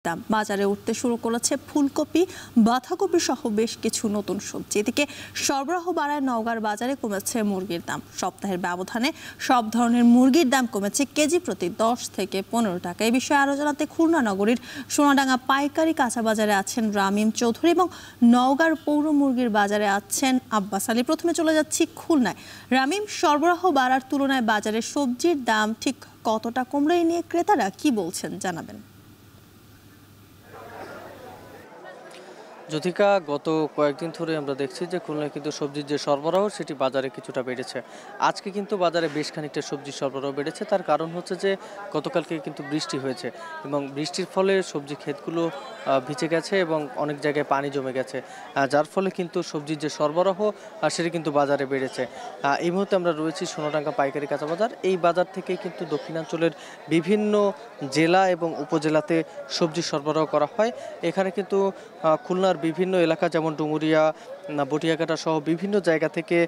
দাম। বাজারে উঠতে শুরু করেছে ফুলকপি, বাঁধাকপি সহ বেশ কিছু নতুন সবজি। এদিকে সরবরাহ বাড়ায় নওগাঁর বাজারে কমেছে মুরগির দাম। সপ্তাহের ব্যবধানে সব ধরনের মুরগির দাম কমেছে কেজি প্রতি 10 থেকে 15 টাকা। এই বিষয়ে আরো জানাতে খুলনা নগরীর সোনাডাঙ্গা পাইকারি কাঁচা বাজারে আছেন রামিম চৌধুরী এবং নওগাঁর পৌর মুরগির বাজারে আছেন আব্বাস আলী। প্রথমে চলে যাচ্ছি খুলনায়। রামিম, সরবরাহ বাড়ার তুলনায় বাজারে সবজির দাম ঠিক কতটা কমলো, এই নিয়ে ক্রেতারা কি বলছেন জানাবেন। জ্যোতিকা, গত কয়েকদিন ধরে আমরা দেখছি যে খুলনায় কিন্তু সবজির যে সরবরাহ সেটি বাজারে কিছুটা বেড়েছে। আজকে কিন্তু বাজারে বেশ খানিকটা সবজির সরবরাহ বেড়েছে। তার কারণ হচ্ছে যে গতকালকে কিন্তু বৃষ্টি হয়েছে এবং বৃষ্টির ফলে সবজি ক্ষেতগুলো ভিজে গেছে এবং অনেক জায়গায় পানি জমে গেছে, যার ফলে কিন্তু সবজির যে সরবরাহ সেটি কিন্তু বাজারে বেড়েছে। এই মুহূর্তে আমরা রয়েছি সোনাডাঙ্গা পাইকারি কাঁচা বাজার। এই বাজার থেকেই কিন্তু দক্ষিণাঞ্চলের বিভিন্ন জেলা এবং উপজেলাতে সবজি সরবরাহ করা হয়। এখানে কিন্তু খুলনার বিভিন্ন এলাকা যেমন ডুমুরিয়া, বটিয়াঘাটা সহ বিভিন্ন জায়গা থেকে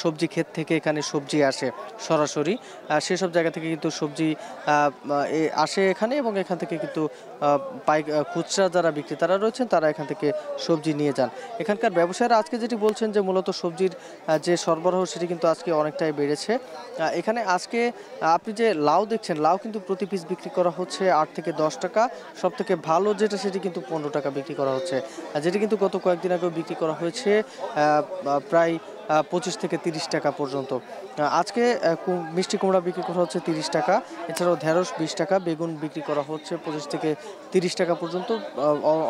সবজি ক্ষেত থেকে এখানে সবজি আসে সরাসরি। সেসব জায়গা থেকে কিন্তু সবজি আসে এখানে এবং এখান থেকে কিন্তু খুচরা যারা বিক্রেতারা রয়েছেন তারা এখান থেকে সবজি নিয়ে যান। এখানকার ব্যবসায়ীরা আজকে যেটি বলছেন যে মূলত সবজির যে সরবরাহ সেটি কিন্তু আজকে অনেকটাই বেড়েছে। এখানে আজকে আপনি যে লাউ দেখছেন, লাউ কিন্তু প্রতি পিস বিক্রি করা হচ্ছে 8 থেকে 10 টাকা। সব থেকে ভালো যেটা সেটি কিন্তু 15 টাকা বিক্রি করা হচ্ছে, যেটি কিন্তু গত কয়েকদিন আগেও বিক্রি করা হয়েছে প্রায় 25 থেকে 30 টাকা পর্যন্ত। আজকে মিষ্টি কুমড়া বিক্রি করা হচ্ছে 30 টাকা, এছাড়াও ঢেঁড়স 20 টাকা, বেগুন বিক্রি করা হচ্ছে 25 থেকে 30 টাকা পর্যন্ত।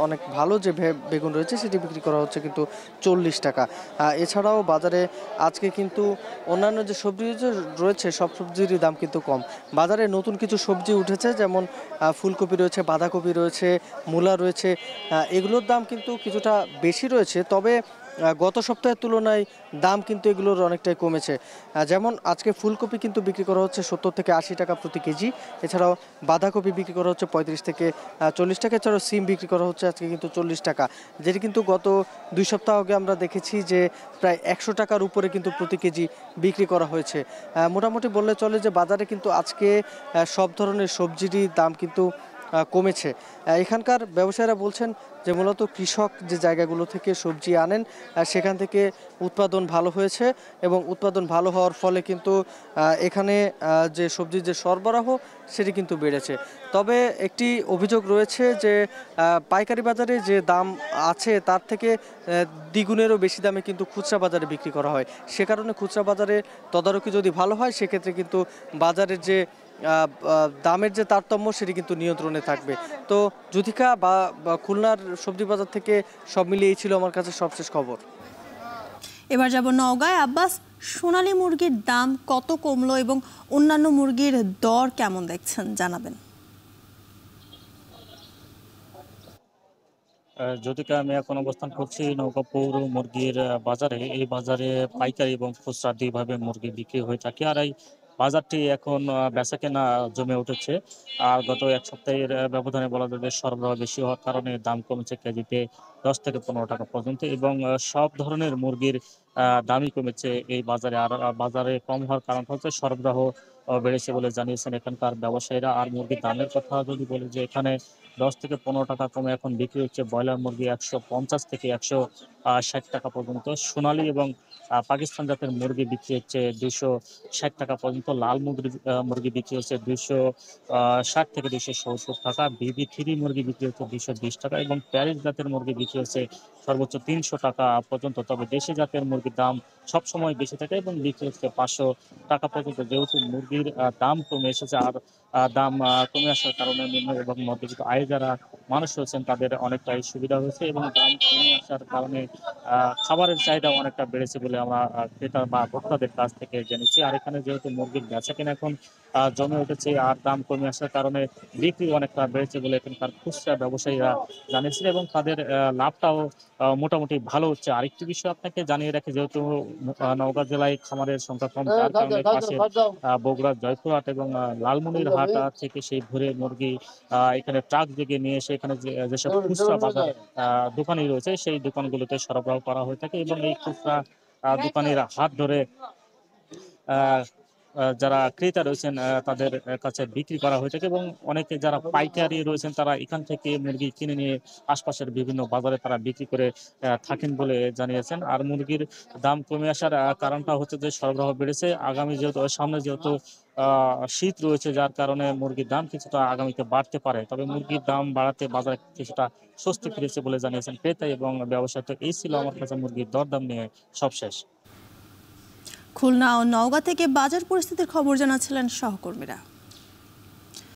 অনেক ভালো যে বেগুন রয়েছে সেটি বিক্রি করা হচ্ছে কিন্তু 40 টাকা। এছাড়াও বাজারে আজকে কিন্তু অন্যান্য যে সবজি রয়েছে সব সবজিরই দাম কিন্তু কম। বাজারে নতুন কিছু সবজি উঠেছে, যেমন ফুলকপি রয়েছে, বাঁধাকপি রয়েছে, মূলা রয়েছে। এগুলোর দাম কিন্তু কিছুটা বেশি রয়েছে, তবে গত সপ্তাহের তুলনায় দাম কিন্তু এগুলোর অনেকটাই কমেছে। যেমন আজকে ফুলকপি কিন্তু বিক্রি করা হচ্ছে 70 থেকে 80 টাকা প্রতি কেজি। এছাড়াও বাঁধাকপি বিক্রি করা হচ্ছে 35 থেকে 40 টাকা। এছাড়াও সিম বিক্রি করা হচ্ছে আজকে কিন্তু 40 টাকা, যেটি কিন্তু গত 2 সপ্তাহ আগে আমরা দেখেছি যে প্রায় 100 টাকার উপরে কিন্তু প্রতি কেজি বিক্রি করা হয়েছে। মোটামুটি বললে চলে যে বাজারে কিন্তু আজকে সব ধরনের সবজিরই দাম কিন্তু কমেছে। এখানকার ব্যবসায়ীরা বলছেন যে মূলত কৃষক যে জায়গাগুলো থেকে সবজি আনেন সেখান থেকে উৎপাদন ভালো হয়েছে এবং উৎপাদন ভালো হওয়ার ফলে কিন্তু এখানে যে সবজির যে সরবরাহ সেটি কিন্তু বেড়েছে। তবে একটি অভিযোগ রয়েছে যে পাইকারি বাজারে যে দাম আছে তার থেকে দ্বিগুণেরও বেশি দামে কিন্তু খুচরা বাজারে বিক্রি করা হয়। সে কারণে খুচরা বাজারে তদারকি যদি ভালো হয় সেক্ষেত্রে কিন্তু বাজারের যে দামের যে তারতম্য সেটি কিন্তু নিয়ন্ত্রণে থাকবে। তো জ্যোতিকা, বা খুলনার সবজি বাজার থেকে সব মিলিয়ে এই ছিল আমার কাছে সবশেষ খবর। এবার যাব নওগাঁয়। আব্বাস, সোনালী মুরগির দাম কত কমলো এবং অন্যান্য মুরগির দর কেমন দেখছেন জানাবেন। যদিকা আমি এখন অবস্থান করছি নওগাঁ পৌর মুরগির বাজারে। এই বাজারে পাইকারি এবং খুচরা দুইভাবে মুরগি বিক্রি হয়ে থাকে। আর এই বাজারটি এখন বেচা কেনা জমে উঠেছে। আর গত এক সপ্তাহের ব্যবধানে বলা যায় যে সরবরাহ বেশি হওয়ার কারণে দাম কমেছে কেজিতে 10 থেকে 15 টাকা পর্যন্ত এবং সব ধরনের মুরগির দামই কমেছে এই বাজারে। আর বাজারে কম হওয়ার কারণ হচ্ছে সরবরাহ বেড়েছে বলে জানিয়েছেন এখানকার ব্যবসায়ীরা। আর মুরগির দামের কথা যদি বলি, যে এখানে 10 থেকে 15 টাকা কমে এখন বিক্রি হচ্ছে ব্রয়লার মুরগি 150 থেকে 160 টাকা পর্যন্ত। সোনালী এবং পাকিস্তান জাতের মুরগি বিক্রি হচ্ছে 260 টাকা পর্যন্ত। লাল মুরগি বিক্রি হচ্ছে 260 থেকে 270 টাকা। BB3 মুরগি বিক্রি হচ্ছে 220 টাকা এবং প্যারিস জাতের মুরগি বিক্রি হচ্ছে সর্বোচ্চ 300 টাকা পর্যন্ত। তবে দেশি জাতের মুরগির দাম সবসময় বেশি থাকে এবং বিক্রি হচ্ছে 500 টাকা পর্যন্ত। যেহেতু মুরগির দাম কমে এসেছে, আর দাম কমে আসার কারণে নিম্ন এবং মধ্যবিত্ত আয় যারা মানুষ রয়েছেন তাদের অনেকটাই সুবিধা হয়েছে এবং দাম কমে আসার কারণে খাবারের চাহিদা অনেকটা বেড়েছে বলে আমরা ক্রেতা বা ভোক্তাদের কাছ থেকে জেনেছি। আর এখানে যেহেতু মুরগির বেচাকেনা এখন জমে উঠেছে আর দাম কমে আসার কারণে বিক্রি অনেকটা বেড়েছে বলে এখানকার খুচরা ব্যবসায়ীরা জানিয়েছেন এবং তাদের লাভটাও মোটামুটি ভালো হচ্ছে। আরেকটি বিষয় আপনাকে জানিয়ে রাখি, যেহেতু নওগাঁ জেলায় খামারের সংখ্যা কম, যার কারণে পাশের বগুড়া, জয়পুরহাট এবং লালমনিরহাট থেকে সেই ভোরে মুরগি এখানে ট্রাক দিকে নিয়ে এসে এখানে যেসব খুচরা বাজার দোকানি রয়েছে সেই দোকানগুলোতে সরবরাহ করা হয়ে থাকে এবং এই খুচরা দোকানিরা হাত ধরে যারা ক্রেতা রয়েছেন তাদের কাছে বিক্রি করা হয়ে থাকে এবং অনেকে যারা পাইকারি রয়েছেন তারা এখান থেকে মুরগি কিনে নিয়ে আশপাশের বিভিন্ন বাজারে তারা বিক্রি করে থাকেন বলে জানিয়েছেন। আর মুরগির দাম কমে আসার কারণটা হচ্ছে যে সরবরাহ বেড়েছে। আগামী যেহেতু সামনে যেহেতু শীত রয়েছে, যার কারণে মুরগির দাম কিছুটা আগামীতে বাড়তে পারে। তবে মুরগির দাম বাড়াতে বাজারে কিছুটা স্বস্তি ফিরেছে বলে জানিয়েছেন ক্রেতা এবং ব্যবসায়ী। তো এই ছিল আমার কাছে মুরগির দরদাম নিয়ে সব শেষ। খুলনা ও নওগাঁ থেকে বাজার পরিস্থিতির খবর জানাচ্ছিলেন সহকর্মীরা।